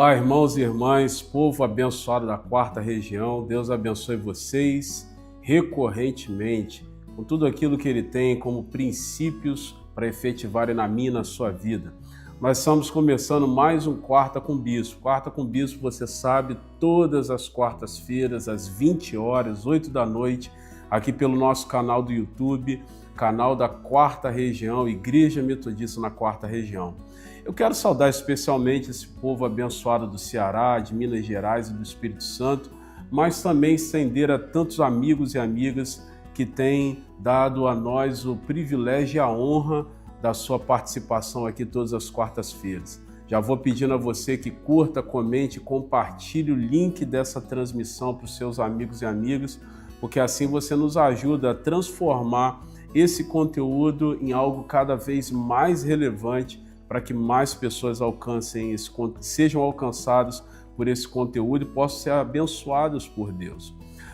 Olá, irmãos e irmãs, povo abençoado da quarta região. Deus abençoe vocês recorrentemente com tudo aquilo que Ele tem como princípios para efetivarem na minha e na sua vida. Nós estamos começando mais um Quarta com Bispo. Quarta com Bispo, você sabe, todas as quartas-feiras, às 20 horas, 8 da noite, aqui pelo nosso canal do YouTube, canal da Quarta Região, Igreja Metodista na Quarta Região. Eu quero saudar especialmente esse povo abençoado do Ceará, de Minas Gerais e do Espírito Santo, mas também estender a tantos amigos e amigas que têm dado a nós o privilégio e a honra da sua participação aqui todas as quartas-feiras. Já vou pedindo a você que curta, comente, compartilhe o link dessa transmissão para os seus amigos e amigas, porque assim você nos ajuda a transformar esse conteúdo em algo cada vez mais relevante para que mais pessoas sejam alcançadas por esse conteúdo e possam ser abençoadas por Deus.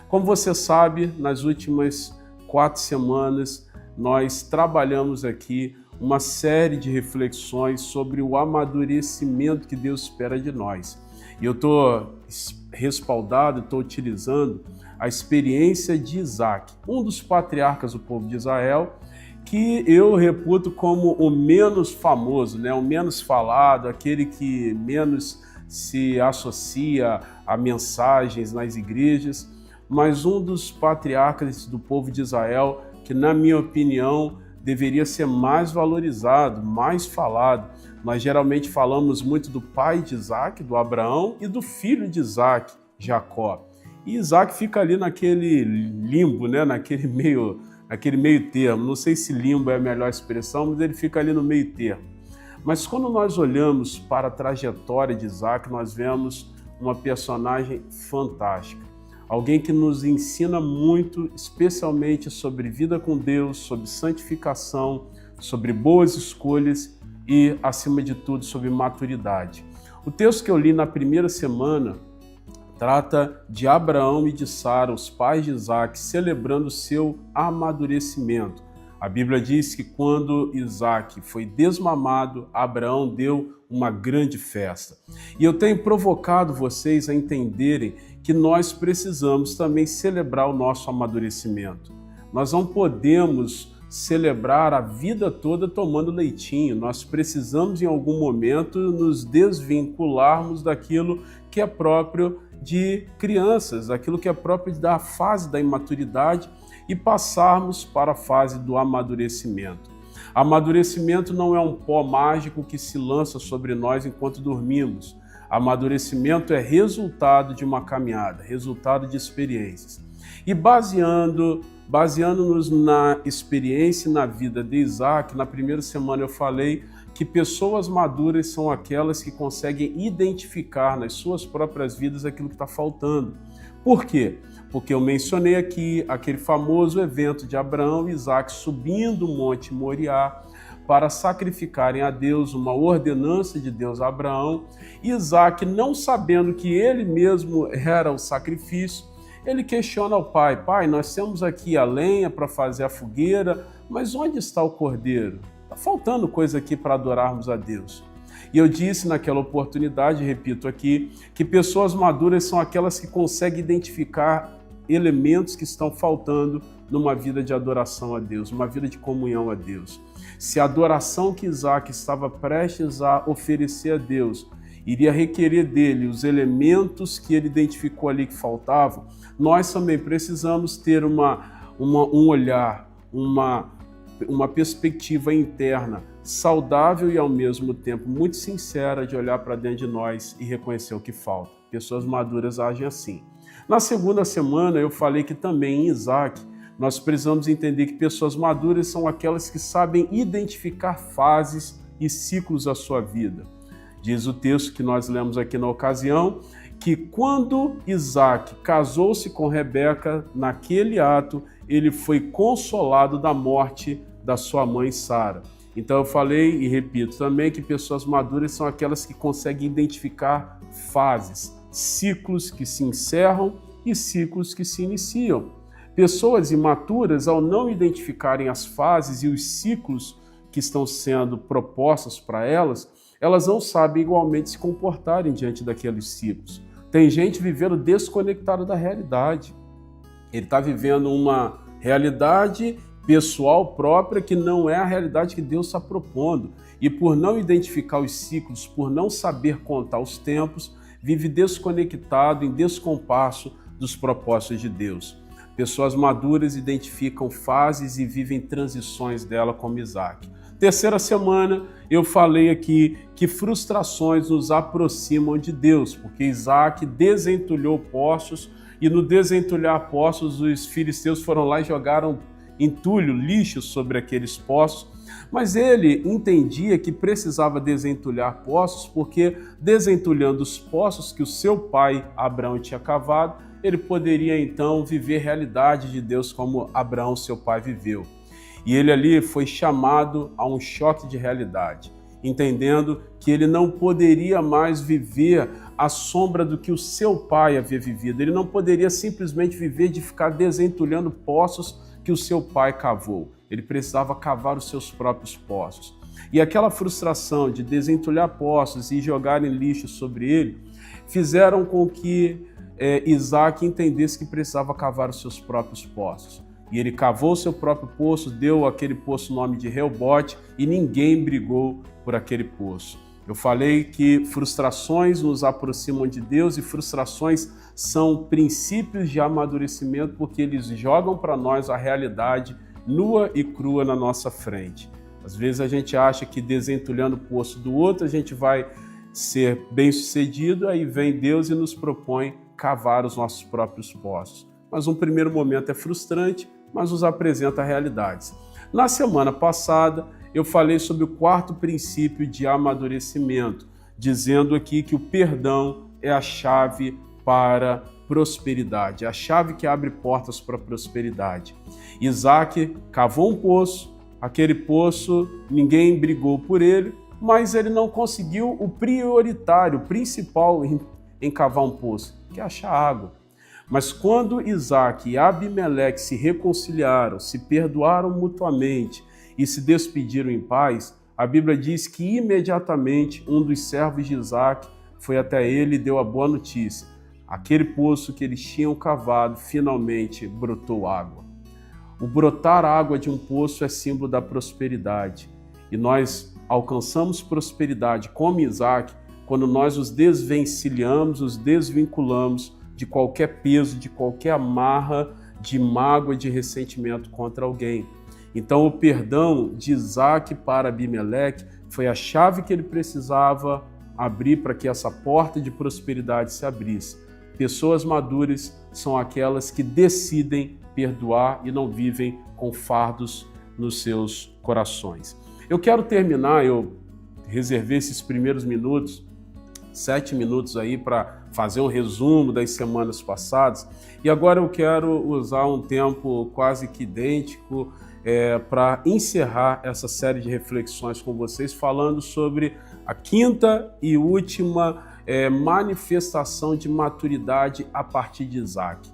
Como você sabe, nas últimas 4 semanas, nós trabalhamos aqui uma série de reflexões sobre o amadurecimento que Deus espera de nós. E eu estou respaldado, estou utilizando a experiência de Isaac, um dos patriarcas do povo de Israel, que eu reputo como o menos famoso, o menos falado, aquele que menos se associa a mensagens nas igrejas, mas um dos patriarcas do povo de Israel que, na minha opinião, deveria ser mais valorizado, mais falado. Nós geralmente falamos muito do pai de Isaac, do Abraão, e do filho de Isaac, Jacó. E Isaac fica ali naquele limbo, naquele meio termo. Não sei se limbo é a melhor expressão, mas ele fica ali no meio termo. Mas quando nós olhamos para a trajetória de Isaac, nós vemos uma personagem fantástica. Alguém que nos ensina muito, especialmente sobre vida com Deus, sobre santificação, sobre boas escolhas e, acima de tudo, sobre maturidade. O texto que eu li na primeira semana trata de Abraão e de Sara, os pais de Isaac, celebrando seu amadurecimento. A Bíblia diz que quando Isaac foi desmamado, Abraão deu uma grande festa. E eu tenho provocado vocês a entenderem que nós precisamos também celebrar o nosso amadurecimento. Nós não podemos celebrar a vida toda tomando leitinho. Nós precisamos, em algum momento, nos desvincularmos daquilo que é próprio de crianças, daquilo que é próprio da fase da imaturidade e passarmos para a fase do amadurecimento. Amadurecimento não é um pó mágico que se lança sobre nós enquanto dormimos. Amadurecimento é resultado de uma caminhada, resultado de experiências. E baseando-nos na experiência e na vida de Isaac, na primeira semana eu falei que pessoas maduras são aquelas que conseguem identificar nas suas próprias vidas aquilo que está faltando. Por quê? Porque eu mencionei aqui aquele famoso evento de Abraão e Isaac subindo o Monte Moriá para sacrificarem a Deus, uma ordenança de Deus a Abraão. E Isaac, não sabendo que ele mesmo era o sacrifício, ele questiona ao pai: pai, nós temos aqui a lenha para fazer a fogueira, mas onde está o cordeiro? Está faltando coisa aqui para adorarmos a Deus. E eu disse naquela oportunidade, repito aqui, que pessoas maduras são aquelas que conseguem identificar elementos que estão faltando numa vida de adoração a Deus, uma vida de comunhão a Deus. Se a adoração que Isaac estava prestes a oferecer a Deus iria requerer dele os elementos que ele identificou ali que faltavam, nós também precisamos ter um olhar, uma perspectiva interna saudável e ao mesmo tempo muito sincera de olhar para dentro de nós e reconhecer o que falta. Pessoas maduras agem assim. Na segunda semana eu falei que também em Isaac nós precisamos entender que pessoas maduras são aquelas que sabem identificar fases e ciclos da sua vida. Diz o texto que nós lemos aqui na ocasião, que quando Isaac casou-se com Rebeca, naquele ato, ele foi consolado da morte da sua mãe Sara. Então eu falei e repito também que pessoas maduras são aquelas que conseguem identificar fases, ciclos que se encerram e ciclos que se iniciam. Pessoas imaturas, ao não identificarem as fases e os ciclos que estão sendo propostos para elas, elas não sabem igualmente se comportarem diante daqueles ciclos. Tem gente vivendo desconectada da realidade. Ele está vivendo uma realidade pessoal própria que não é a realidade que Deus está propondo. E por não identificar os ciclos, por não saber contar os tempos, vive desconectado, em descompasso dos propósitos de Deus. Pessoas maduras identificam fases e vivem transições dela, como Isaac. Terceira semana, eu falei aqui que frustrações nos aproximam de Deus, porque Isaac desentulhou poços e no desentulhar poços os filisteus foram lá e jogaram entulho, lixo sobre aqueles poços, mas ele entendia que precisava desentulhar poços porque desentulhando os poços que o seu pai Abraão tinha cavado, ele poderia então viver a realidade de Deus como Abraão, seu pai, viveu. E ele ali foi chamado a um choque de realidade, entendendo que ele não poderia mais viver à sombra do que o seu pai havia vivido. Ele não poderia simplesmente viver de ficar desentulhando poços que o seu pai cavou. Ele precisava cavar os seus próprios poços. E aquela frustração de desentulhar poços e jogarem lixo sobre ele, fizeram com que Isaac entendesse que precisava cavar os seus próprios poços. E ele cavou o seu próprio poço, deu aquele poço o nome de Reobote, e ninguém brigou por aquele poço. Eu falei que frustrações nos aproximam de Deus e frustrações são princípios de amadurecimento porque eles jogam para nós a realidade nua e crua na nossa frente. Às vezes a gente acha que desentulhando o poço do outro a gente vai ser bem-sucedido, aí vem Deus e nos propõe cavar os nossos próprios poços. Mas um primeiro momento é frustrante, mas nos apresenta realidades. Na semana passada, eu falei sobre o quarto princípio de amadurecimento, dizendo aqui que o perdão é a chave para prosperidade, é a chave que abre portas para a prosperidade. Isaac cavou um poço, aquele poço ninguém brigou por ele, mas ele não conseguiu o prioritário, o principal em cavar um poço, que é achar água. Mas quando Isaac e Abimeleque se reconciliaram, se perdoaram mutuamente e se despediram em paz, a Bíblia diz que imediatamente um dos servos de Isaac foi até ele e deu a boa notícia. Aquele poço que eles tinham cavado finalmente brotou água. O brotar água de um poço é símbolo da prosperidade. E nós alcançamos prosperidade como Isaac quando nós os desvencilhamos, os desvinculamos de qualquer peso, de qualquer amarra, de mágoa, de ressentimento contra alguém. Então o perdão de Isaac para Abimeleque foi a chave que ele precisava abrir para que essa porta de prosperidade se abrisse. Pessoas maduras são aquelas que decidem perdoar e não vivem com fardos nos seus corações. Eu quero terminar, eu reservei esses primeiros minutos, 7 minutos aí para fazer um resumo das semanas passadas e agora eu quero usar um tempo quase que idêntico para encerrar essa série de reflexões com vocês falando sobre a quinta e última manifestação de maturidade a partir de Isaac.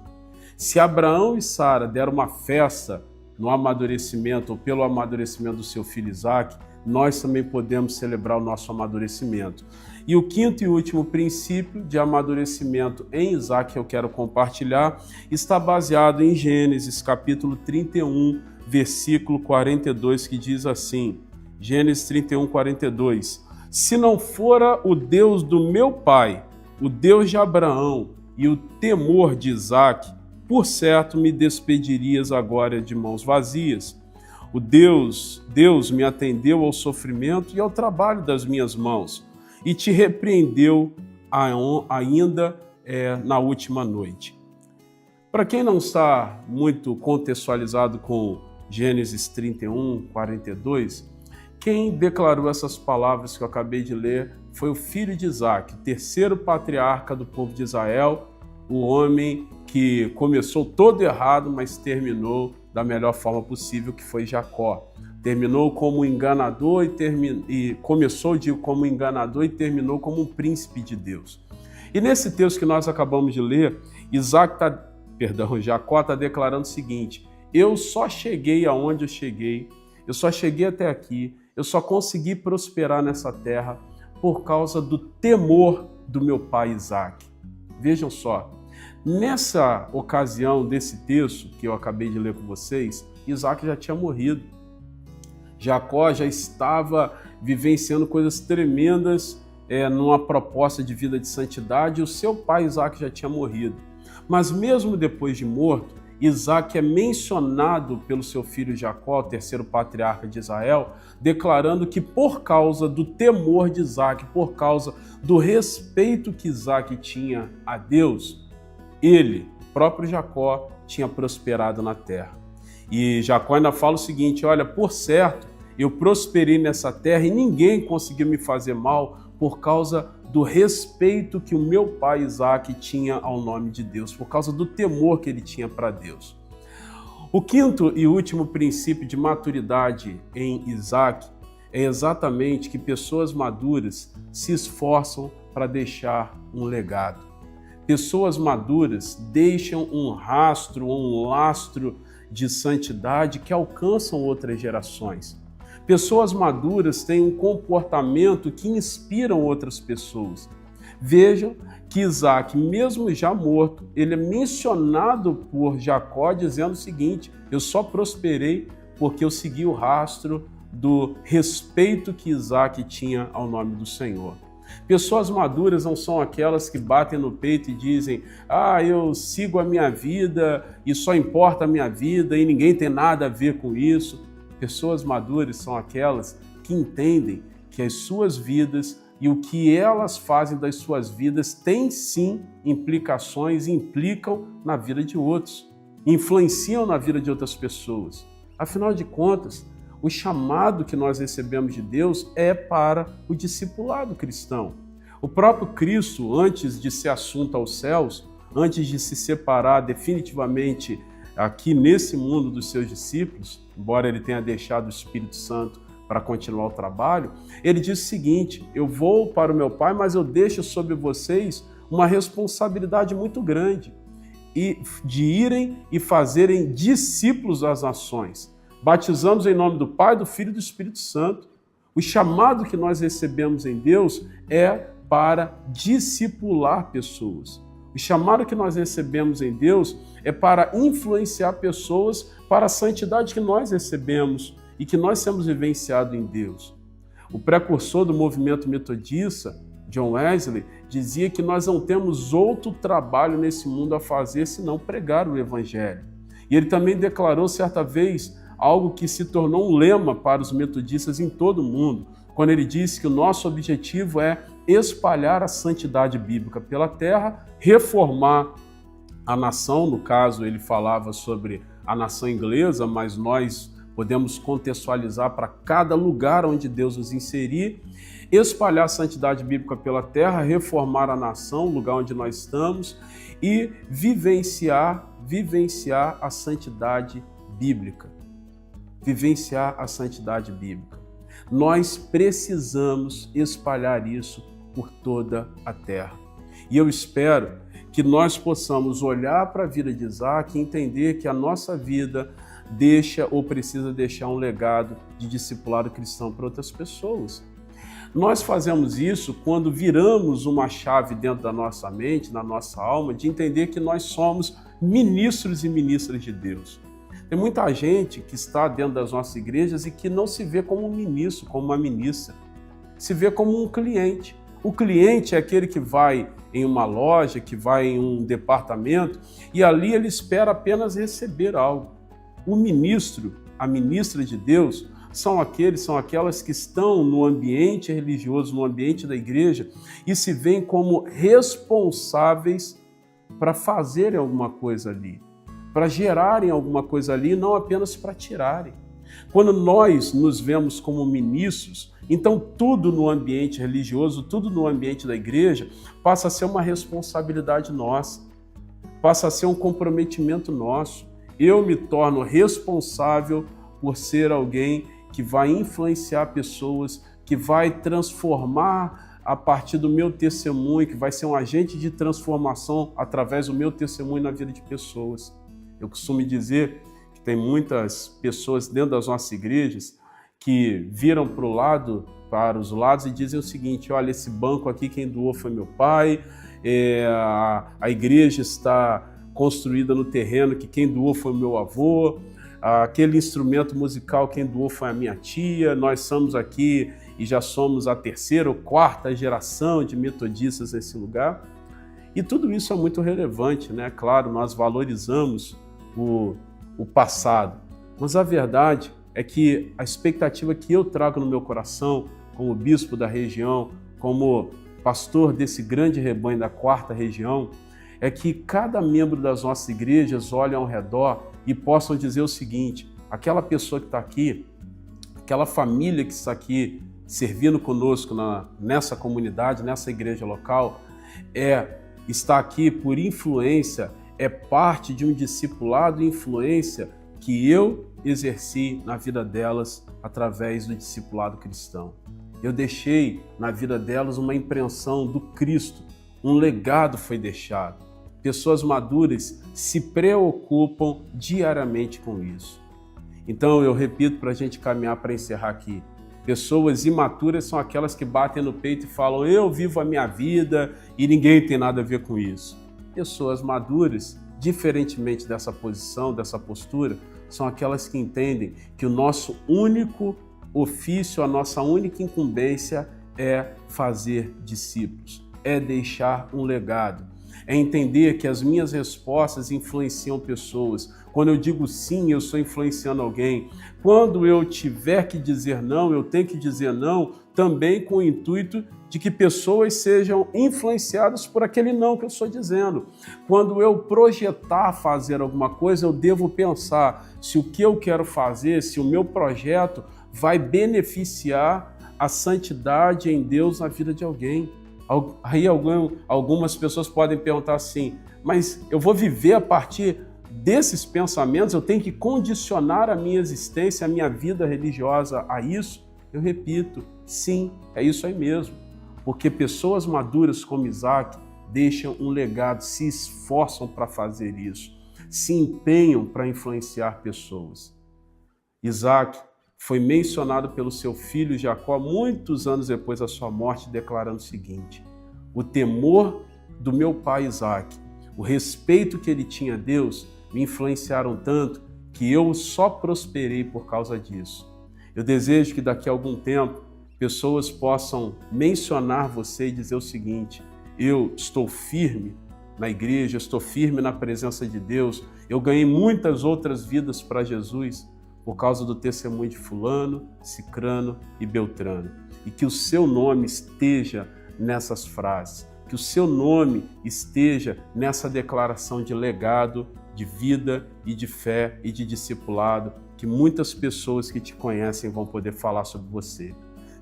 Se Abraão e Sara deram uma festa no amadurecimento ou pelo amadurecimento do seu filho Isaac, nós também podemos celebrar o nosso amadurecimento. E o quinto e último princípio de amadurecimento em Isaac que eu quero compartilhar está baseado em Gênesis capítulo 31, versículo 42, que diz assim, Gênesis 31, 42, se não fora o Deus do meu pai, o Deus de Abraão e o temor de Isaac, por certo me despedirias agora de mãos vazias. O Deus me atendeu ao sofrimento e ao trabalho das minhas mãos e te repreendeu ainda na última noite. Para quem não está muito contextualizado com Gênesis 31, 42, quem declarou essas palavras que eu acabei de ler foi o filho de Isaac, terceiro patriarca do povo de Israel, o homem que começou todo errado, mas terminou da melhor forma possível, que foi Jacó. Terminou como enganador começou como enganador e terminou como um príncipe de Deus. E nesse texto que nós acabamos de ler, Jacó está declarando o seguinte, eu só cheguei aonde eu cheguei só cheguei até aqui, eu só consegui prosperar nessa terra por causa do temor do meu pai Isaac. Vejam só, nessa ocasião desse texto que eu acabei de ler com vocês, Isaac já tinha morrido. Jacó já estava vivenciando coisas tremendas numa proposta de vida de santidade, e o seu pai Isaac já tinha morrido. Mas mesmo depois de morto, Isaac é mencionado pelo seu filho Jacó, o terceiro patriarca de Israel, declarando que por causa do temor de Isaac, por causa do respeito que Isaac tinha a Deus, ele, próprio Jacó, tinha prosperado na terra. E Jacó ainda fala o seguinte: olha, por certo, eu prosperei nessa terra e ninguém conseguiu me fazer mal por causa do respeito que o meu pai Isaac tinha ao nome de Deus, por causa do temor que ele tinha para Deus. O quinto e último princípio de maturidade em Isaac é exatamente que pessoas maduras se esforçam para deixar um legado. Pessoas maduras deixam um rastro, um lastro de santidade que alcançam outras gerações. Pessoas maduras têm um comportamento que inspiram outras pessoas. Vejam que Isaac, mesmo já morto, ele é mencionado por Jacó dizendo o seguinte: eu só prosperei porque eu segui o rastro do respeito que Isaac tinha ao nome do Senhor. Pessoas maduras não são aquelas que batem no peito e dizem: eu sigo a minha vida e só importa a minha vida e ninguém tem nada a ver com isso. Pessoas maduras são aquelas que entendem que as suas vidas e o que elas fazem das suas vidas tem sim implicações, implicam na vida de outros, influenciam na vida de outras pessoas. Afinal de contas, o chamado que nós recebemos de Deus é para o discipulado cristão. O próprio Cristo, antes de ser assunto aos céus, antes de se separar definitivamente aqui nesse mundo dos seus discípulos, embora ele tenha deixado o Espírito Santo para continuar o trabalho, ele disse o seguinte: eu vou para o meu Pai, mas eu deixo sobre vocês uma responsabilidade muito grande, de irem e fazerem discípulos das nações. Batizamos em nome do Pai, do Filho e do Espírito Santo. O chamado que nós recebemos em Deus é para discipular pessoas. O chamado que nós recebemos em Deus é para influenciar pessoas para a santidade que nós recebemos e que nós temos vivenciado em Deus. O precursor do movimento metodista, John Wesley, dizia que nós não temos outro trabalho nesse mundo a fazer senão pregar o Evangelho. E ele também declarou certa vez algo que se tornou um lema para os metodistas em todo o mundo, quando ele disse que o nosso objetivo é espalhar a santidade bíblica pela terra, reformar a nação. No caso, ele falava sobre a nação inglesa, mas nós podemos contextualizar para cada lugar onde Deus nos inserir, espalhar a santidade bíblica pela terra, reformar a nação, o lugar onde nós estamos, e vivenciar a santidade bíblica. Vivenciar a santidade bíblica. Nós precisamos espalhar isso por toda a terra. E eu espero que nós possamos olhar para a vida de Isaac e entender que a nossa vida deixa ou precisa deixar um legado de discipulado cristão para outras pessoas. Nós fazemos isso quando viramos uma chave dentro da nossa mente, na nossa alma, de entender que nós somos ministros e ministras de Deus. Tem muita gente que está dentro das nossas igrejas e que não se vê como um ministro, como uma ministra. Se vê como um cliente. O cliente é aquele que vai em uma loja, que vai em um departamento e ali ele espera apenas receber algo. O ministro, a ministra de Deus, são aquelas que estão no ambiente religioso, no ambiente da igreja e se veem como responsáveis para fazerem alguma coisa ali, para gerarem alguma coisa ali, não apenas para tirarem. Quando nós nos vemos como ministros, então tudo no ambiente religioso, tudo no ambiente da igreja, passa a ser uma responsabilidade nossa, passa a ser um comprometimento nosso. Eu me torno responsável por ser alguém que vai influenciar pessoas, que vai transformar a partir do meu testemunho, que vai ser um agente de transformação através do meu testemunho na vida de pessoas. Eu costumo dizer tem muitas pessoas dentro das nossas igrejas que viram para o lado, para os lados e dizem o seguinte: olha, esse banco aqui quem doou foi meu pai, a igreja está construída no terreno que quem doou foi meu avô, aquele instrumento musical quem doou foi a minha tia, nós somos aqui e já somos a terceira ou quarta geração de metodistas nesse lugar. E tudo isso é muito relevante, né? Claro, nós valorizamos o passado, mas a verdade é que a expectativa que eu trago no meu coração, como bispo da região, como pastor desse grande rebanho da quarta região, é que cada membro das nossas igrejas olhe ao redor e possam dizer o seguinte: aquela pessoa que está aqui, aquela família que está aqui servindo conosco nessa comunidade, nessa igreja local, está aqui por influência, é parte de um discipulado e influência que eu exerci na vida delas através do discipulado cristão. Eu deixei na vida delas uma impressão do Cristo, um legado foi deixado. Pessoas maduras se preocupam diariamente com isso. Então eu repito para a gente caminhar para encerrar aqui. Pessoas imaturas são aquelas que batem no peito e falam: eu vivo a minha vida e ninguém tem nada a ver com isso. Pessoas maduras, diferentemente dessa posição, dessa postura, são aquelas que entendem que o nosso único ofício, a nossa única incumbência é fazer discípulos, é deixar um legado, é entender que as minhas respostas influenciam pessoas. Quando eu digo sim, eu estou influenciando alguém. Quando eu tiver que dizer não, eu tenho que dizer não também com o intuito de que pessoas sejam influenciadas por aquele não que eu estou dizendo. Quando eu projetar fazer alguma coisa, eu devo pensar se o que eu quero fazer, se o meu projeto vai beneficiar a santidade em Deus na vida de alguém. Aí algumas pessoas podem perguntar assim: mas eu vou viver a partir desses pensamentos? Eu tenho que condicionar a minha existência, a minha vida religiosa a isso? Eu repito, sim, é isso aí mesmo. Porque pessoas maduras como Isaac deixam um legado, se esforçam para fazer isso, se empenham para influenciar pessoas. Isaac foi mencionado pelo seu filho Jacó muitos anos depois da sua morte, declarando o seguinte: o temor do meu pai Isaac, o respeito que ele tinha a Deus, me influenciaram tanto que eu só prosperei por causa disso. Eu desejo que daqui a algum tempo pessoas possam mencionar você e dizer o seguinte: eu estou firme na igreja, estou firme na presença de Deus, eu ganhei muitas outras vidas para Jesus por causa do testemunho de fulano, cicrano e beltrano. E que o seu nome esteja nessas frases, que o seu nome esteja nessa declaração de legado, de vida e de fé e de discipulado, que muitas pessoas que te conhecem vão poder falar sobre você.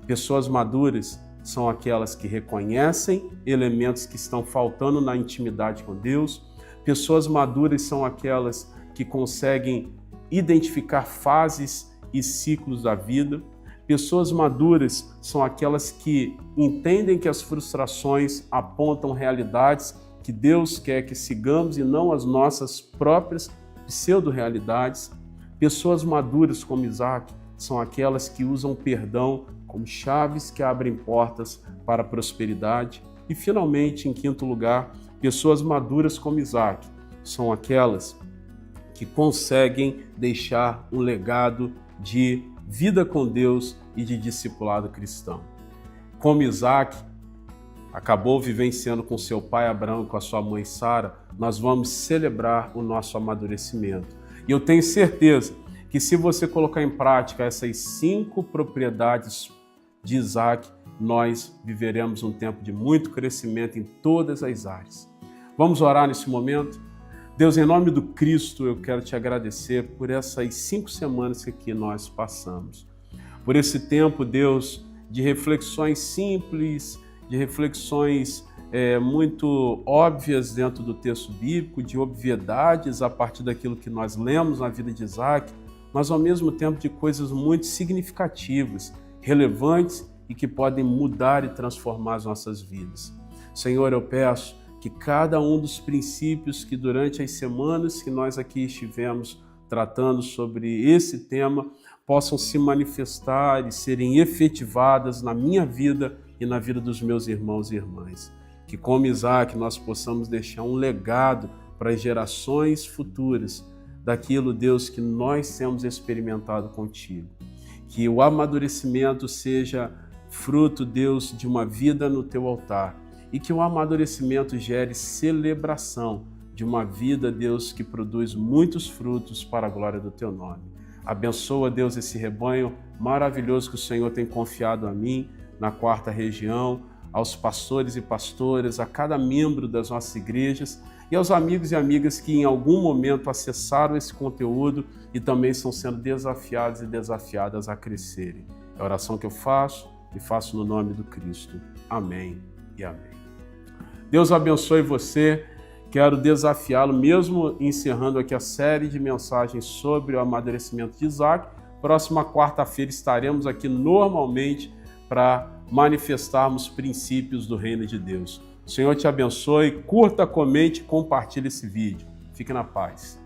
Pessoas maduras são aquelas que reconhecem elementos que estão faltando na intimidade com Deus. Pessoas maduras são aquelas que conseguem identificar fases e ciclos da vida. Pessoas maduras são aquelas que entendem que as frustrações apontam realidades que Deus quer que sigamos e não as nossas próprias pseudo-realidades. Pessoas maduras como Isaac são aquelas que usam perdão como chaves que abrem portas para a prosperidade. E finalmente, em quinto lugar, pessoas maduras como Isaac são aquelas que conseguem deixar um legado de vida com Deus e de discipulado cristão. Como Isaac acabou vivenciando com seu pai Abraão e com a sua mãe Sara, nós vamos celebrar o nosso amadurecimento. E eu tenho certeza que se você colocar em prática essas 5 propriedades de Isaac, nós viveremos um tempo de muito crescimento em todas as áreas. Vamos orar nesse momento? Deus, em nome do Cristo, eu quero te agradecer por essas 5 semanas que nós passamos. Por esse tempo, Deus, de reflexões simples, de reflexões muito óbvias dentro do texto bíblico, de obviedades a partir daquilo que nós lemos na vida de Isaac, mas ao mesmo tempo de coisas muito significativas, relevantes e que podem mudar e transformar as nossas vidas. Senhor, eu peço que cada um dos princípios que durante as semanas que nós aqui estivemos tratando sobre esse tema, possam se manifestar e serem efetivadas na minha vida e na vida dos meus irmãos e irmãs. Que como Isaac nós possamos deixar um legado para as gerações futuras daquilo, Deus, que nós temos experimentado contigo. Que o amadurecimento seja fruto, Deus, de uma vida no teu altar e que o amadurecimento gere celebração de uma vida, Deus, que produz muitos frutos para a glória do teu nome. Abençoa, Deus, esse rebanho maravilhoso que o Senhor tem confiado a mim, na 4ª região, aos pastores e pastoras, a cada membro das nossas igrejas e aos amigos e amigas que em algum momento acessaram esse conteúdo e também estão sendo desafiados e desafiadas a crescerem. É a oração que eu faço e faço no nome do Cristo. Amém e amém. Deus abençoe você. Quero desafiá-lo, mesmo encerrando aqui a série de mensagens sobre o amadurecimento de Isaac. Próxima quarta-feira estaremos aqui normalmente para manifestarmos princípios do reino de Deus. O Senhor te abençoe, curta, comente e compartilhe esse vídeo. Fique na paz.